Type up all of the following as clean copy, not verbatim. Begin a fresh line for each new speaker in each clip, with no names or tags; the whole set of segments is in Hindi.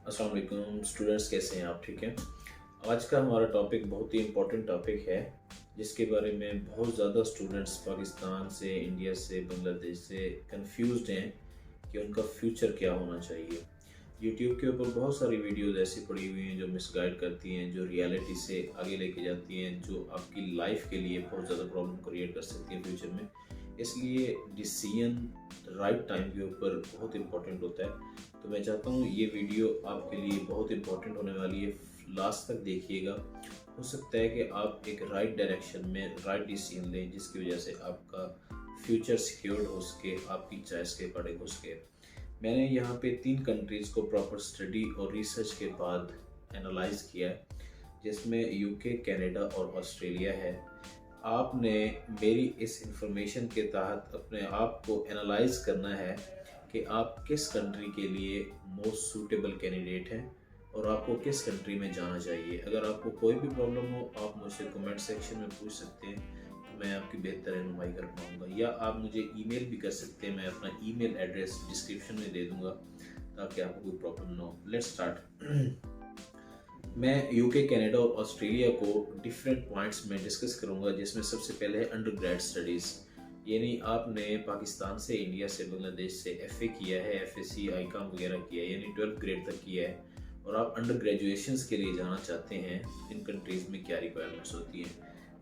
अस्सलाम वालेकुम स्टूडेंट्स, कैसे हैं आप? ठीक हैं। आज का हमारा टॉपिक बहुत ही इम्पोर्टेंट टॉपिक है, जिसके बारे में बहुत ज़्यादा स्टूडेंट्स पाकिस्तान से, इंडिया से, बांग्लादेश से कंफ्यूज्ड हैं कि उनका फ्यूचर क्या होना चाहिए। यूट्यूब के ऊपर बहुत सारी वीडियोज़ ऐसी पड़ी हुई हैं जो मिसगाइड करती हैं, जो रियलिटी से आगे लेके जाती हैं, जो आपकी लाइफ के लिए बहुत ज़्यादा प्रॉब्लम क्रिएट कर सकती हैं फ्यूचर में। इसलिए डिसीजन राइट टाइम के ऊपर बहुत इम्पोर्टेंट होता है। तो मैं चाहता हूँ ये वीडियो आपके लिए बहुत इम्पोर्टेंट होने वाली है, लास्ट तक देखिएगा। हो सकता है कि आप एक राइट डायरेक्शन में राइट डिसीजन लें, जिसकी वजह से आपका फ्यूचर सिक्योर्ड हो सके, आपकी चॉइस के अकॉर्डिंग हो सके। मैंने यहाँ पे 3 कंट्रीज़ को प्रॉपर स्टडी और रिसर्च के बाद एनालाइज किया है, जिसमें यूके, कनाडा और ऑस्ट्रेलिया है। आपने मेरी इस इंफॉर्मेशन के तहत अपने आप को एनालाइज करना है कि आप किस कंट्री के लिए मोस्ट सूटेबल कैंडिडेट हैं और आपको किस कंट्री में जाना चाहिए। अगर आपको कोई भी प्रॉब्लम हो, आप मुझसे कमेंट सेक्शन में पूछ सकते हैं, तो मैं आपकी बेहतर रहनुमाई कर पाऊँगा। या आप मुझे ईमेल भी कर सकते हैं, मैं अपना ईमेल एड्रेस डिस्क्रिप्शन में दे दूँगा ताकि आपको कोई प्रॉब्लम ना हो। Let's start. मैं यूके, कनाडा और ऑस्ट्रेलिया को डिफरेंट पॉइंट्स में डिस्कस करूंगा, जिसमें सबसे पहले है अंडर ग्रेड स्टडीज़। यानी आपने पाकिस्तान से, इंडिया से, बांग्लादेश से एफए किया है, एफएससी, आईकॉम वगैरह किया है, यानी 12th ग्रेड तक किया है, और आप अंडर ग्रेजुएशंस के लिए जाना चाहते हैं। इन कंट्रीज़ में क्या रिक्वायरमेंट्स होती हैं?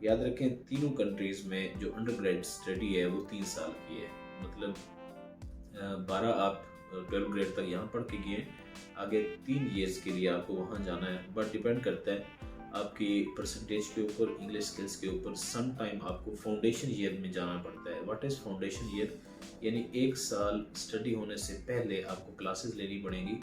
याद रखें, तीनों कंट्रीज़ में जो अंडर ग्रेड स्टडी है वो 3 साल की है। मतलब 12 आप 12 ग्रेड तक यहाँ पढ़ के गए, आगे 3 ईयर्स के लिए आपको वहाँ जाना है। बट डिपेंड करता है आपकी परसेंटेज के ऊपर, इंग्लिश स्किल्स के ऊपर। सम टाइम आपको फाउंडेशन ईयर में जाना पड़ता है। What is foundation year? यानी 1 साल स्टडी होने से पहले आपको क्लासेस लेनी पड़ेंगी,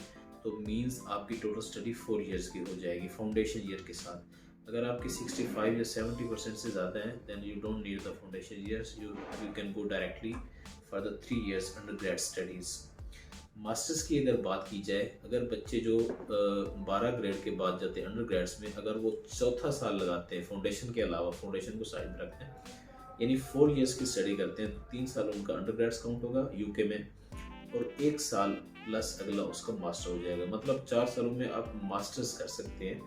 तो मीन्स आपकी टोटल स्टडी 4 ईयर्स की हो जाएगी फाउंडेशन ईयर के साथ। अगर आपकी 65 या 70% से ज़्यादा है, then you don't need the foundation years, you can go directly for the 3 years under grade studies. Masters की अगर बात की जाए, अगर बच्चे जो 12 ग्रेड के बाद जाते हैं अंडर ग्रेड्स में, अगर वो चौथा साल लगाते हैं फाउंडेशन के अलावा, फाउंडेशन को साइड में रखते हैं, यानी 4 ईयर्स की स्टडी करते हैं, तो 3 साल उनका अंडर ग्रेड्स काउंट होगा यूके में, और 1 साल प्लस अगला उसका मास्टर हो जाएगा। मतलब 4 सालों में आप मास्टर्स कर सकते हैं।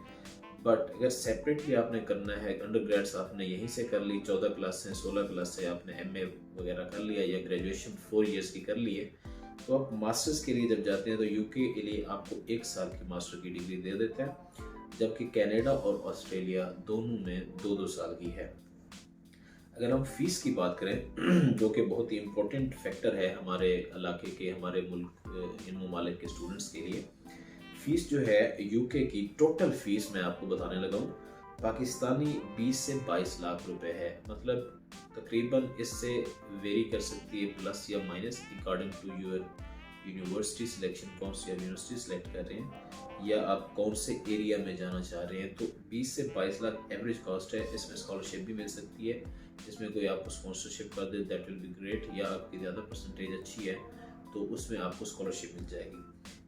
बट अगर सेपरेटली आपने करना है, अंडर ग्रेड्स आपने यहीं से कर ली, 14 क्लास से, 16 क्लास से आपने एमए वगैरह कर लिया, या ग्रेजुएशन 4 ईयर्स की कर ली है, तो आप मास्टर्स के लिए जब जाते हैं तो यूके के लिए आपको 1 साल की मास्टर की डिग्री दे देता है, जबकि कनाडा और ऑस्ट्रेलिया दोनों में 2-2 साल की है। अगर हम फीस की बात करें जो कि बहुत ही इम्पोर्टेंट फैक्टर है हमारे इलाके के, हमारे मुल्क, इन ममालिक के स्टूडेंट्स के लिए, फीस जो है यूके की टोटल फीस मैं आपको बताने लगा हूँ, पाकिस्तानी 20 से 22 लाख रुपए है। मतलब तकरीबन इससे वेरी कर सकती है, प्लस या minus, according to your university selection, कौन सी आप यूनिवर्सिटी सेलेक्ट कर रहे हैं या आप कौन से एरिया में जाना चाह रहे हैं। तो 20 से 22 लाख एवरेज कॉस्ट है। इसमें स्कॉलरशिप भी मिल सकती है, इसमें कोई आपको स्पॉन्सरशिप कर दे, दैट विल बी ग्रेट, या आपकी ज़्यादा परसेंटेज अच्छी है तो उसमें आपको स्कॉलरशिप मिल जाएगी।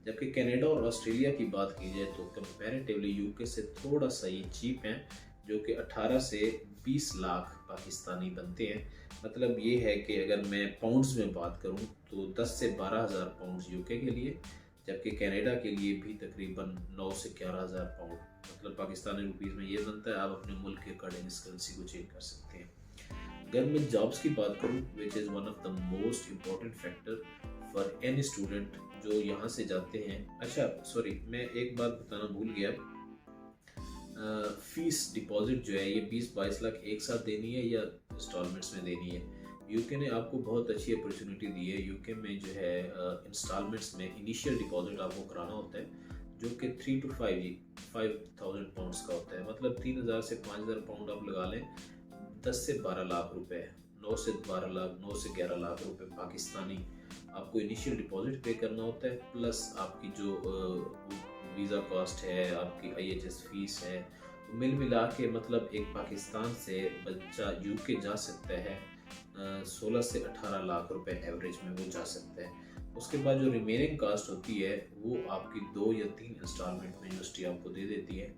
जबकि कनाडा और ऑस्ट्रेलिया की बात की जाए तो कंपैरेटिवली यूके से थोड़ा सा ये चीप हैं, जो कि 18 से 20 लाख पाकिस्तानी बनते हैं। मतलब ये है कि अगर मैं पाउंड्स में बात करूं तो 10 से 12 हज़ार पाउंड्स यूके के लिए, जबकि कनाडा के लिए भी तकरीबन 9 से 11 हज़ार पाउंड, मतलब पाकिस्तानी रुपीज़ में ये बनता है। आप अपने मुल्क के अकॉर्डिंग इस करेंसी को चेंज कर सकते हैं। अगर मैं जॉब्स की बात करूं, which is one of the most important factor for any student जो यहाँ से जाते हैं। अच्छा सॉरी, मैं एक बात बताना भूल गया, फीस डिपॉजिट जो है ये 20-22 लाख एक साथ देनी है या इंस्टॉलमेंट्स में देनी है। यूके ने आपको बहुत अच्छी अपॉर्चुनिटी दी है। यूके में जो है इंस्टॉलमेंट्स में इनिशियल डिपॉजिट आपको कराना होता है, जो कि 3 to 5,000 पाउंड्स का होता है। मतलब 3,000 से 5,000 पाउंड आप लगा लें, 10 से 12 लाख रुपए, 9 से 12 लाख, 9 से 11 लाख रुपए पाकिस्तानी आपको इनिशियल डिपॉजिट पे करना होता है, प्लस आपकी जो वीज़ा कॉस्ट है, आपकी IHS फीस है, तो मिल मिला के मतलब एक पाकिस्तान से बच्चा यूके जा सकता है 16 से 18 लाख रुपए एवरेज में वो जा सकता है। उसके बाद जो रिमेनिंग कास्ट होती है वो आपकी 2 या 3 इंस्टॉलमेंट में यूनिवर्सिटी आपको दे देती है,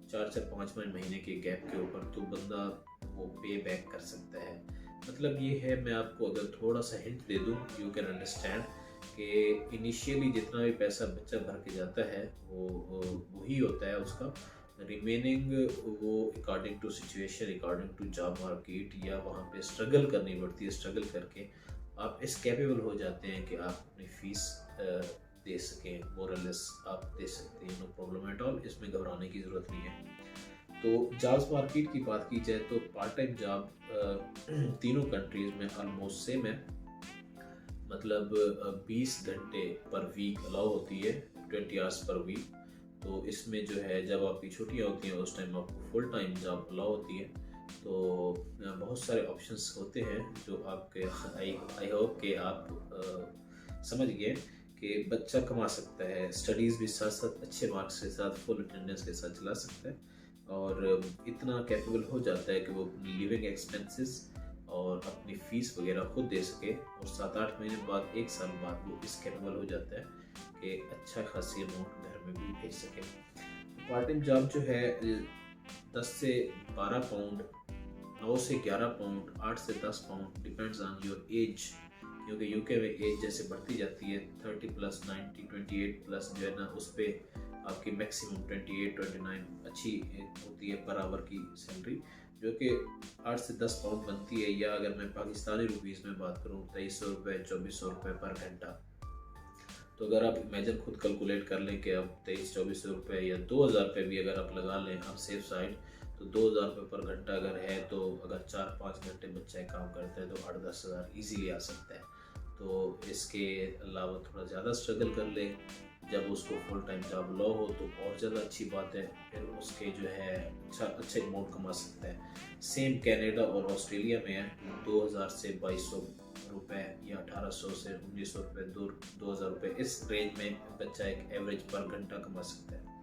4-5 महीने के गैप के ऊपर, तो बंदा वो पे बैक कर सकता है। मतलब ये है, मैं आपको अगर थोड़ा सा हिंट दे दूँ, यू कैन अंडरस्टैंड कि इनिशियली जितना भी पैसा बच्चा भर के जाता है वो वही होता है उसका। रिमेनिंग वो according to situation, according to job market, या वहाँ पे स्ट्रगल करनी पड़ती है, स्ट्रगल करके आप इस कैपेबल हो जाते हैं कि आप अपनी फ़ीस दे सकें, मोरलेस आप दे सकते हैं, नो प्रॉब्लम एट ऑल, इसमें घबराने की ज़रूरत नहीं है। तो जॉब्स मार्केट की बात की जाए तो पार्ट टाइम जॉब तीनों कंट्रीज़ में ऑलमोस्ट सेम है, मतलब 20 घंटे पर वीक अलाउ होती है, 20 आवर्स पर वीक। तो इसमें जो है जब आपकी छुट्टियाँ होती हैं उस टाइम आपको फुल टाइम जॉब अलाउ होती है। तो बहुत सारे ऑप्शंस होते हैं जो आपके आई होप कि आप समझ गए कि बच्चा कमा सकता है, स्टडीज़ भी साथ साथ अच्छे मार्क्स के साथ फुल अटेंडेंस के साथ चला सकता है, और इतना कैपेबल हो जाता है कि वो अपनी लिविंग एक्सपेंसेस और अपनी फ़ीस वगैरह खुद दे सके, और 7-8 महीने बाद, 1 साल बाद वो इस कैपेबल हो जाता है कि अच्छा खासी अमाउंट घर में भी भेज सके। पार्ट टाइम जॉब जो है 10 से 12 पाउंड, 9 से 11 पाउंड, 8 से 10 pound, depends on your age, क्योंकि यूके में एज जैसे बढ़ती जाती है 30 प्लस 90 28 प्लस जो है ना, उस पर आपकी मैक्सिमम 28 29 अच्छी होती है पर आवर की सैलरी, जो कि 8 से 10 पाउंड बनती है, या अगर मैं पाकिस्तानी रुपीज़ में बात करूँ 2300 रुपये 2400 रुपये पर घंटा। तो अगर आप इमेजिन खुद कैलकुलेट कर लें कि अब 2300-2400 रुपये या 2000 रुपये भी अगर आप लगा लें आप सेफ साइड, तो 2000 रुपये पर घंटा अगर है, तो अगर 4-5 घंटे बच्चा काम करता है तो 8-10 हज़ार ईजीली आ सकता है। तो इसके अलावा थोड़ा ज़्यादा स्ट्रगल कर ले, जब उसको फुल टाइम जॉब लो हो तो और ज़्यादा अच्छी बात है, फिर उसके जो है अच्छे अमाउंट कमा सकता है। सेम कनाडा और ऑस्ट्रेलिया में है, 2000 से 2200 रुपये या 1800 से 1900 रुपये, 2000 रुपये, इस रेंज में बच्चा एक एवरेज पर घंटा कमा सकता है।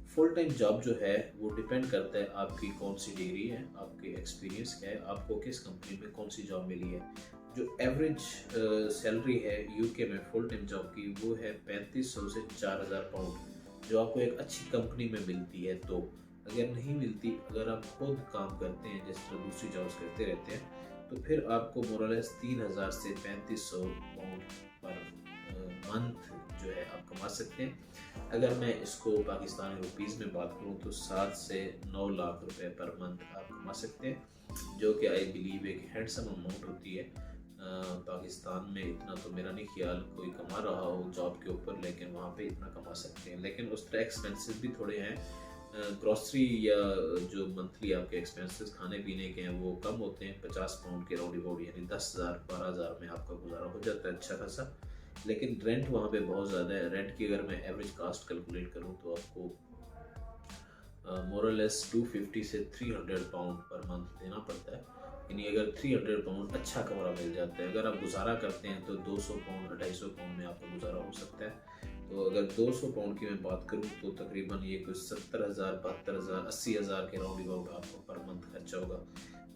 फुल टाइम जॉब जो है वो डिपेंड करता है आपकी कौन सी डिग्री है, आपके एक्सपीरियंस क्या है, आपको किस कंपनी में कौन सी जॉब मिली है। जो एवरेज सैलरी है यूके में फुल टाइम जॉब की वो है 3500 से 4000 पाउंड, जो आपको एक अच्छी कंपनी में मिलती है। तो अगर नहीं मिलती, अगर आप खुद काम करते हैं जिस तरह दूसरी जॉब्स करते रहते हैं, तो फिर आपको मोरलेस 3000 से 3500 पाउंड पर मंथ जो है आप कमा सकते हैं। अगर मैं इसको पाकिस्तानी रुपीज़ में बात करूँ तो 7 से 9 लाख रुपए पर मंथ आप कमा सकते हैं, जो कि आई बिलीव एक हैंडसम अमाउंट होती है। पाकिस्तान में इतना तो मेरा नहीं ख्याल कोई कमा रहा हो जॉब के ऊपर, लेकिन वहाँ पे इतना कमा सकते हैं। लेकिन उस तरह एक्सपेंसेस भी थोड़े हैं, ग्रॉसरी या जो मंथली आपके एक्सपेंसेस खाने पीने के हैं वो कम होते हैं, 50 पाउंड के राउंड अबाउट, यानी 10,000 12,000 में आपका गुजारा हो जाता है अच्छा खासा। लेकिन रेंट वहाँ पे बहुत ज़्यादा है। रेंट की अगर मैं एवरेज कास्ट कैलकुलेट करूँ तो आपको मोरलेस 250 से 300 पाउंड पर मंथ देना पड़ता है, यानी अगर 300 पाउंड अच्छा कमरा मिल जाता है। अगर आप गुजारा करते हैं तो 200 पाउंड 250 पाउंड में आपका गुजारा हो सकता है। तो अगर 200 पाउंड की मैं बात करूँ तो तकरीबन ये कुछ 70,000 72,000 80,000 के राउंड अबाउट आपको पर मंथ खर्चा होगा।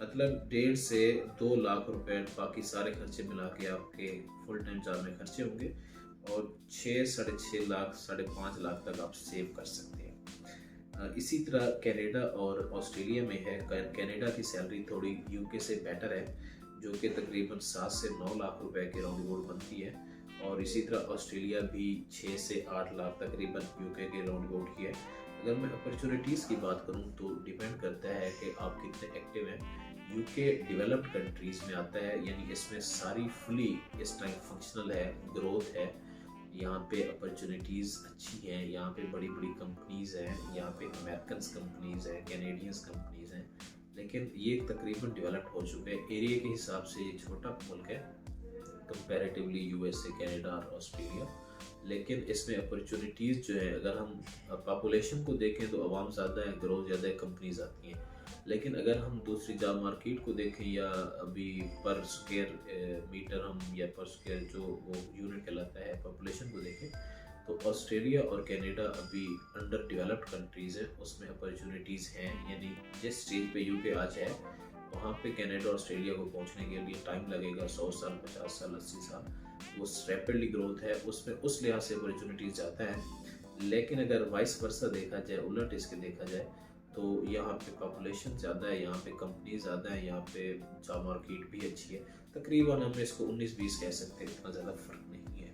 मतलब 1.5 से 2 लाख रुपए बाकी सारे खर्चे मिला के आपके फुल टाइम जॉब में खर्चे होंगे, और 6 साढ़े 6 लाख 5.5 लाख तक आप सेव कर सकते हैं। इसी तरह कनाडा और ऑस्ट्रेलिया में है। कनाडा की सैलरी थोड़ी यूके से बेटर है, जो कि तकरीबन 7 से 9 लाख रुपए के राउंड अबाउट बनती है, और इसी तरह ऑस्ट्रेलिया भी 6 से 8 लाख तकरीबन यूके के राउंड अबाउट की है। अगर मैं अपॉर्चुनिटीज़ की बात करूं तो डिपेंड करता है कि आप कितने एक्टिव हैं। यूके डेवलप्ड कंट्रीज़ में आता है, यानी इसमें सारी फुली इस टाइम फंक्शनल है, ग्रोथ है, यहाँ पे अपॉर्चुनिटीज़ अच्छी हैं, यहाँ पे बड़ी बड़ी कंपनीज़ हैं, यहाँ पे अमेरिकन कंपनीज़ हैं, कैनेडियंस कंपनीज़ हैं। लेकिन ये तकरीबन डेवलप्ड हो चुके हैं। एरिया के हिसाब से ये छोटा मुल्क है कंपैरेटिवली यूएसए, कनाडा और ऑस्ट्रेलिया, लेकिन इसमें अपॉर्चुनिटीज़ जो है, अगर हम पॉपुलेशन को देखें तो आवाम ज़्यादा है, ग्रोथ ज़्यादा है, कंपनीज आती हैं। लेकिन अगर हम दूसरी जॉब मार्केट को देखें, या अभी पर स्क्वायर मीटर हम, या पर स्क्वायर जो वो यूनिट कहलाता है, पॉपुलेशन को देखें, तो ऑस्ट्रेलिया और कनाडा अभी अंडर डेवलप्ड कंट्रीज़ है, उसमें अपॉर्चुनिटीज़ हैं। यानी जिस स्टेज पे यूके आज है, वहाँ पे कनाडा और ऑस्ट्रेलिया को पहुँचने के लिए टाइम लगेगा, 100 साल 50 साल 80 साल। वो रैपिडली ग्रोथ है, उसमें उस लिहाज से अपॉर्चुनिटीज़ ज़्यादा है। लेकिन अगर वाइस वर्सा देखा जाए, उलट इसके देखा जाए, तो यहाँ पे पॉपुलेशन ज़्यादा है, यहाँ पे कंपनी ज़्यादा है, यहाँ पे जॉब मार्केट भी अच्छी है। तकरीबन हम इसको 19-20 कह सकते हैं, इतना ज़्यादा फ़र्क नहीं है।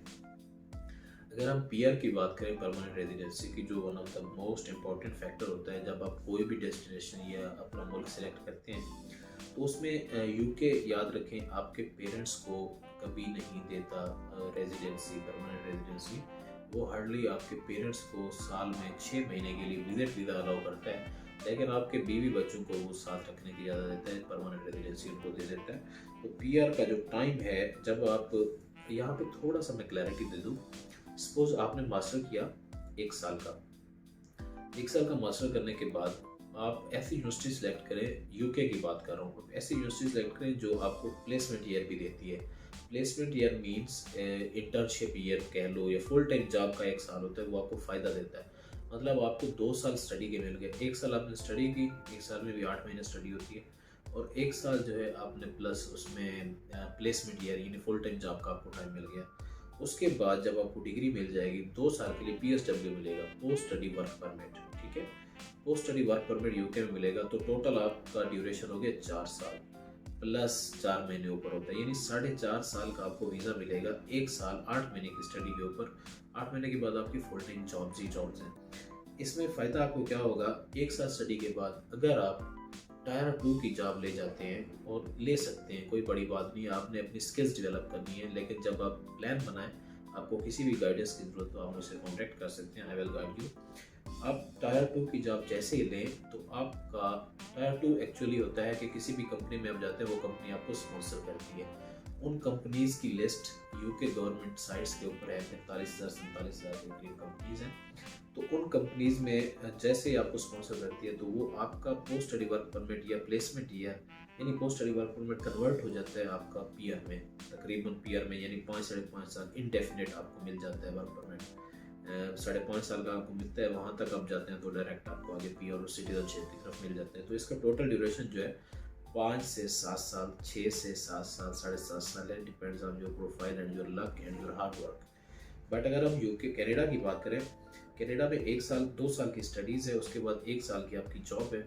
अगर हम पीआर की बात करें, परमानेंट रेजिडेंसी की, जो one of the most important factor होता है जब आप कोई भी डेस्टिनेशन या अपना मुल्क सेलेक्ट करते हैं, तो उसमें यूके याद रखें आपके पेरेंट्स को कभी नहीं देता रेजिडेंसी, परमानेंट रेजिडेंसी। वो हार्डली आपके पेरेंट्स को साल में 6 महीने के लिए विजिट वीज़ा अलाउ करता है, लेकिन आपके बीवी बच्चों को वो साथ रखने की इजाज़त देता है, परमानेंट रेजिडेंसी उनको दे देता है। तो पीआर का जो टाइम है, जब आप यहाँ पे थोड़ा सा मैं क्लैरिटी दे दूँ, सपोज आपने मास्टर किया 1 साल का, 1 साल का मास्टर करने के बाद आप ऐसी यूनिवर्सिटी सेलेक्ट करें, यूके की बात कर रहा हूँ, ऐसी यूनिवर्सिटी सेलेक्ट करें जो आपको प्लेसमेंट ईयर भी देती है। Placement year means internship year कह लो, या फुल टाइम जॉब का 1 साल होता है, वो आपको फ़ायदा देता है। मतलब आपको 2 साल स्टडी के मिल गए, 1 साल आपने स्टडी की, 1 साल में भी 8 महीने स्टडी होती है, और 1 साल जो है आपने प्लस उसमें प्लेसमेंट ईयर यानी फुल टाइम जॉब का आपको टाइम मिल गया। उसके बाद जब आपको डिग्री मिल जाएगी, 2 साल के लिए PSW मिलेगा, पोस्ट स्टडी वर्क परमिट, ठीक है। Post study work permit UK में मिलेगा, तो टोटल आपका ड्यूरेशन हो गया 4 साल प्लस 4 महीने ऊपर होता है, यानी 4.5 साल का आपको वीज़ा मिलेगा 1 साल 8 महीने की स्टडी के ऊपर। 8 महीने के बाद आपकी फुल टाइम जॉब्स ही जॉब्स हैं। इसमें फ़ायदा आपको क्या होगा, 1 साल स्टडी के बाद अगर आप टायर 2 की जॉब ले जाते हैं, और ले सकते हैं, कोई बड़ी बात नहीं, आपने अपनी स्किल्स डेवलप करनी है, लेकिन जब आप प्लान बनाएं, आपको किसी भी गाइडेंस की ज़रूरत हो आप मुझसे कॉन्टैक्ट कर सकते हैं, आई विल गाइड यू। आप टायर 2 की जॉब जैसे ही लें, तो आपका टायर 2 एक्चुअली होता है कि किसी भी कंपनी में आप जाते हैं, वो कंपनी आपको स्पॉन्सर करती है। उन कंपनीज़ की लिस्ट यूके गवर्नमेंट साइट्स के ऊपर है, 45,000 47,000 के करीब कंपनीज़ हैं। तो उन कंपनीज़ में जैसे ही आपको स्पॉन्सर करती है, तो वो आपका पोस्ट स्टडी वर्क परमिट या प्लेसमेंट ईयर यानी post study work permit convert हो जाता है आपका पीआर में, तकरीबन पीआर में, यानी 5-5.5 साल इंडेफिनेट आपको मिल जाता है वर्क परमिट। 5.5 साल का आपको मिलता है, वहाँ तक आप जाते हैं तो डायरेक्ट आपको आगे पीआर और सिटीजनशिप की तरफ मिल जाते हैं। तो इसका टोटल ड्यूरेशन जो है 5 से 7 साल, 6 से 7 साल, 7.5 साल है, depends on your profile and your luck and your hard work. But अगर हम यूके कनाडा की बात करें, कनाडा में 1 साल 2 साल की स्टडीज़ है, उसके बाद 1 साल की आपकी जॉब है।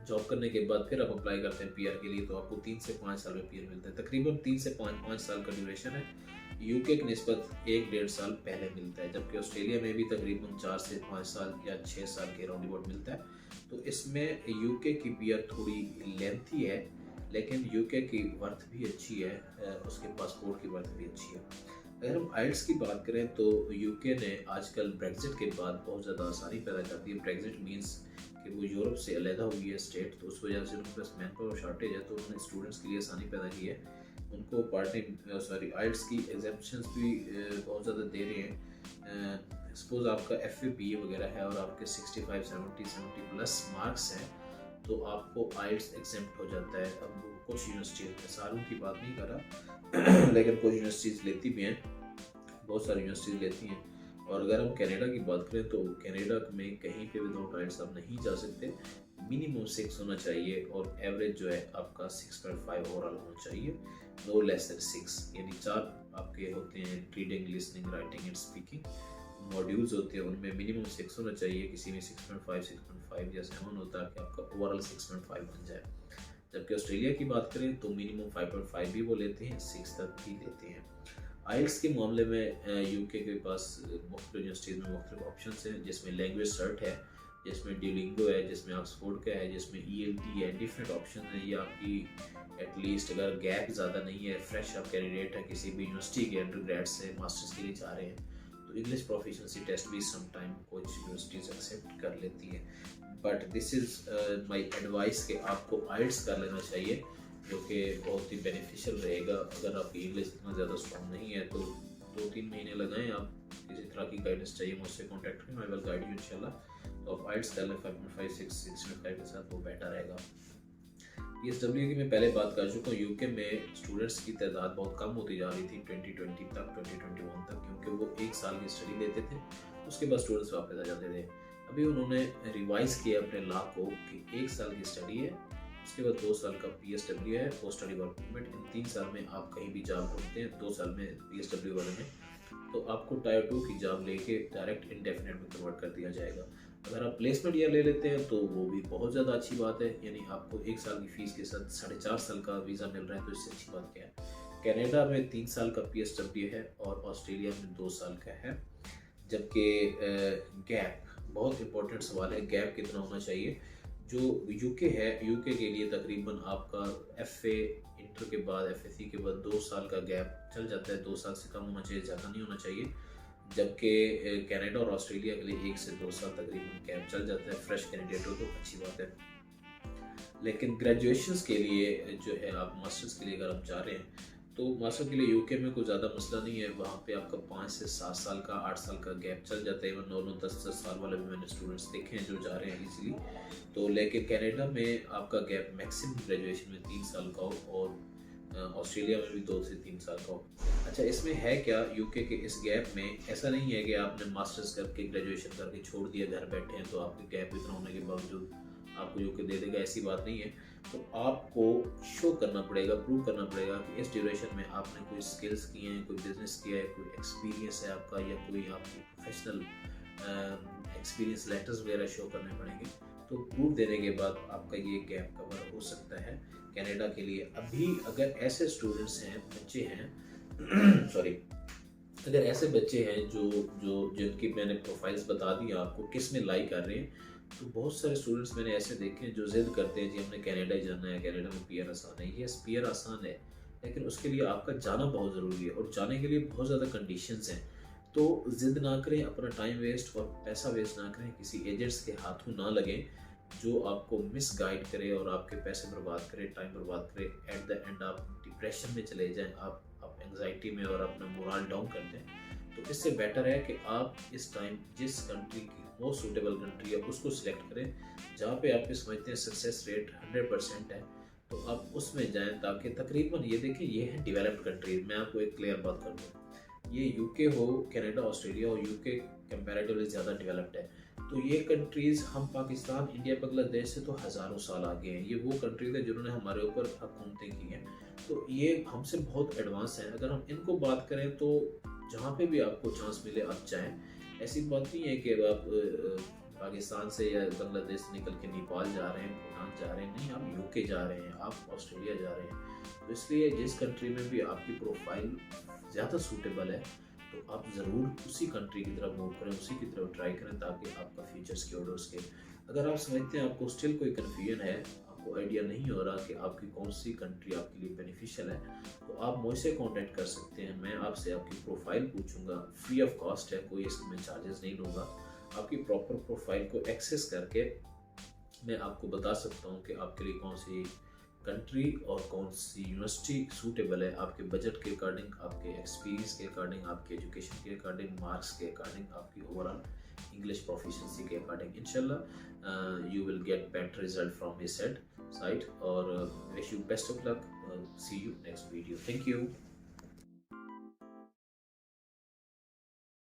जॉब करने के बाद फिर आप अप्लाई करते हैं पीआर के लिए, तो आपको 3 से 5 साल में पीआर मिलता है। तकरीबन 3 से 5 साल का ड्यूरेशन है। यूके की निस्बत 1-1.5 साल पहले मिलता है, जबकि ऑस्ट्रेलिया में भी तकरीबन 4 से 5 साल या 6 साल के राउंड अबाउट मिलता है। तो इसमें यूके की पीआर थोड़ी लेंथी है, लेकिन यूके की वर्थ भी अच्छी है, उसके पासपोर्ट की वर्थ भी अच्छी है। अगर हम आइल्स की बात करें, तो यूके ने आजकल ब्रेग्जिट के बाद बहुत ज़्यादा आसानी पैदा कर दी है। ब्रेग्जिट मीन्स कि वो यूरोप से अलहदा हुई है स्टेट, तो उस वजह से उनके पास मैन पावर शॉर्टेज है, तो उन्होंने स्टूडेंट्स के लिए आसानी पैदा की है। उनको आइल्स की एग्जाम्पशंस भी बहुत ज़्यादा दे रहे हैं। सपोज आपका FA BA वगैरह है और आपके 65 70 प्लस मार्क्स हैं, तो आपको आइल्स एग्जाम्प्ट हो जाता है। अब कुछ यूनिवर्सिटीज़ में, सारों की बात नहीं कर रहा लेकिन कुछ यूनिवर्सिटीज़ लेती भी हैं, बहुत सारी यूनिवर्सिटीज़ लेती हैं। और अगर हम कनाडा की बात करें, तो कनाडा में कहीं पे विदाउट आइल्स आप नहीं जा सकते। मिनिमम 6 होना चाहिए, और एवरेज जो है आपका 6.5 ओवरऑल होना चाहिए, नो लेस देन 6। यानी 4 आपके होते हैं, reading, listening, writing and speaking modules होते हैं, उनमें मिनिमम 6 होना चाहिए। किसी में 6.5 6.5 या 7 होता है कि आपका ओवरऑल 6.5 बन जाए। जबकि ऑस्ट्रेलिया की बात करें तो मिनिमम 5.5 भी वो लेते हैं, 6 तक भी लेते हैं। आइल्स के मामले में यूके के पास मुख्तलिफ यूनिवर्सिटीज़ में मुख्तलिफ ऑप्शन हैं, जिसमें लैंग्वेज सर्ट है, जिसमें ड्यूलिंगो है, जिसमें ऑक्सफोर्ड का है, जिसमें ELT है, डिफरेंट ऑप्शन है। ये आपकी एटलीस्ट अगर गैप ज़्यादा नहीं है, फ्रेश आप कैंडिडेट है, किसी भी यूनिवर्सिटी के अंडरग्रेड से मास्टर्स के लिए जा रहे हैं, तो इंग्लिश प्रोफिशिएंसी टेस्ट भी समटाइम कुछ यूनिवर्सिटीज़ एक्सेप्ट कर लेती हैं। But this is my advice कि आपको आइल्स कर लेना चाहिए, जो कि बहुत ही बेनिफिशियल रहेगा। अगर आपकी इंग्लिश इतना ज़्यादा स्ट्रॉन्ग नहीं है, तो 2-3 महीने लगाएं। आप किसी तरह की गाइडेंस चाहिए मुझसे कॉन्टैक्ट करें, आई विल गाइड यू इंशाल्लाह। तो आप आइल्स कर लें 5.5 6.5 के साथ, वो बेटर रहेगा। PSW की मैं पहले बात कर चुका हूँ। यूके में स्टूडेंट्स की तादाद बहुत कम होती जा रही थी 2020 तक, 2021 तक, क्योंकि वो 1 साल की स्टडी लेते थे, उसके बाद स्टूडेंट्स वापस आ जाते थे। अभी उन्होंने रिवाइज किया अपने लॉ को कि 1 साल की स्टडी है, उसके बाद 2 साल का PSW है, पोस्ट स्टडी वर्क परमिट। इन 3 साल में आप कहीं भी जॉब ढूंढते हैं, 2 साल में PSW वाले में, तो आपको टायर 2 की जॉब लेके डायरेक्ट इंडेफिनेट में कन्वर्ट कर दिया जाएगा। अगर आप प्लेसमेंट ईयर ले लेते हैं, तो वो भी बहुत ज़्यादा अच्छी बात है, यानी आपको 1 साल की फ़ीस के साथ 4.5 साल का वीज़ा मिल रहा है, तो इससे अच्छी बात क्या है। कनाडा में 3 साल का PSW है, और ऑस्ट्रेलिया में 2 साल का है। जबकि गैप बहुत इंपॉर्टेंट सवाल है, गैप कितना होना चाहिए। जो यूके है, यूके के लिए तकरीबन आपका एफए इंटर के बाद, एफएससी के बाद 2 साल का गैप चल जाता है, 2 साल से कम होना चाहिए, ज़्यादा नहीं होना चाहिए। जबकि कनाडा और ऑस्ट्रेलिया के लिए 1 से 2 साल तकरीबन गैप चल जाता है। फ्रेश कैंडिडेट हो तो अच्छी बात है। लेकिन ग्रेजुएशंस के लिए जो है, आप मास्टर्स के लिए अगर आप जा रहे हैं तो मास्टर के लिए यूके में कोई ज़्यादा मसला नहीं है। वहाँ पे आपका 5 से 7 साल का, 8 साल का गैप चल जाता है। इवन 9 10 साल वाले भी मैंने स्टूडेंट्स देखे हैं जो जा रहे हैं इजीली। तो लेकिन कनाडा में आपका गैप मैक्सिमम ग्रेजुएशन में 3 साल का हो, और ऑस्ट्रेलिया में भी 2 से 3 साल का हो। अच्छा, इसमें है क्या, यूके के इस गैप में ऐसा नहीं है कि आपने मास्टर्स करके, ग्रेजुएशन करके छोड़ दिया, घर बैठे हैं तो आपके गैप इतना होने के बावजूद आपको यूके दे देगा, ऐसी बात नहीं है। तो आपको शो करना पड़ेगा, प्रूव करना पड़ेगा कि इस ड्यूरेशन में आपने कोई स्किल्स किए हैं, कोई बिजनेस किया है, कोई एक्सपीरियंस है आपका, या कोई आपकी प्रोफेशनल एक्सपीरियंस लेटर्स वगैरह शो करने पड़ेंगे। तो प्रूफ देने के बाद आपका ये गैप कवर हो सकता है कनाडा के लिए। अभी अगर ऐसे स्टूडेंट्स हैं, बच्चे हैं सॉरी, अगर ऐसे बच्चे हैं जो जो जिनकी मैंने प्रोफाइल्स बता दी आपको, किस में लाइक कर रहे हैं, तो बहुत सारे स्टूडेंट्स मैंने ऐसे देखे हैं जो जिद करते हैं जी हमने कनाडा ही जाना है, कनाडा में पीआर आसान है। यस, पीआर आसान है, लेकिन उसके लिए आपका जाना बहुत ज़रूरी है, और जाने के लिए बहुत ज़्यादा कंडीशंस हैं। तो जिद ना करें, अपना टाइम वेस्ट और पैसा वेस्ट ना करें, किसी एजेंट्स के हाथों ना लगें जो आपको मिस गाइड करे और आपके पैसे बर्बाद करे, टाइम बर्बाद करे। एट द एंड आप डिप्रेशन में चले जाएं, आप एंग्जाइटी में, और अपना मोरल डाउन कर दें। तो इससे बेटर है कि आप इस टाइम जिस कंट्री की मोस्ट सूटेबल कंट्री है उसको सिलेक्ट करें, जहाँ पे आप समझते हैं सक्सेस रेट 100% है, तो आप उसमें जाएं। ताकि तकरीबन ये देखें, ये है डेवलप्ड कंट्रीज। मैं आपको एक क्लियर बात कर दूँ, ये यूके हो, कनाडा, ऑस्ट्रेलिया हो, यूके कंपैरेटिवली ज़्यादा डेवलप्ड है। तो ये कंट्रीज़, हम पाकिस्तान, इंडिया, बांग्लादेश से तो हज़ारों साल आगे हैं। ये वो कंट्रीज है जिन्होंने हमारे ऊपर हुकूमतें की हैं, तो ये हमसे बहुत एडवांस हैं। अगर हम इनको बात करें तो जहाँ पे भी आपको चांस मिले आप जाएँ। ऐसी बात नहीं है कि आप पाकिस्तान से या बांग्लादेश से निकल के नेपाल जा रहे हैं, भूटान जा रहे हैं, नहीं, आप यूके जा रहे हैं, आप ऑस्ट्रेलिया जा रहे हैं। तो इसलिए जिस कंट्री में भी आपकी प्रोफाइल ज़्यादा सूटेबल है तो आप ज़रूर उसी कंट्री की तरफ मूव करें, उसी की तरफ ट्राई करें, ताकि आपका फ्यूचर सिक्योर हो सके। अगर आप समझते हैं आपको स्टिल कोई कन्फ्यूजन है, आपको आइडिया नहीं हो रहा कि आपकी कौन सी कंट्री आपके लिए बेनिफिशियल है, तो आप मुझसे कांटेक्ट कर सकते हैं। मैं आपसे आपकी प्रोफाइल पूछूंगा, फ्री ऑफ कॉस्ट है, कोई इसमें चार्जेस नहीं लूँगा। आपकी प्रॉपर प्रोफाइल को एक्सेस करके मैं आपको बता सकता हूँ कि आपके लिए कौन सी कंट्री और कौन सी यूनिवर्सिटी सूटेबल है, आपके बजट के अकॉर्डिंग, आपके एक्सपीरियंस के अकॉर्डिंग, आपके एजुकेशन के अकॉर्डिंग, मार्क्स के अकॉर्डिंग, आपकी ओवरऑल इंग्लिश प्रोफिशिएंसी के अकॉर्डिंग। इंशाल्लाह you will get better result from his side, और wish you best of luck. See you next video. Thank you.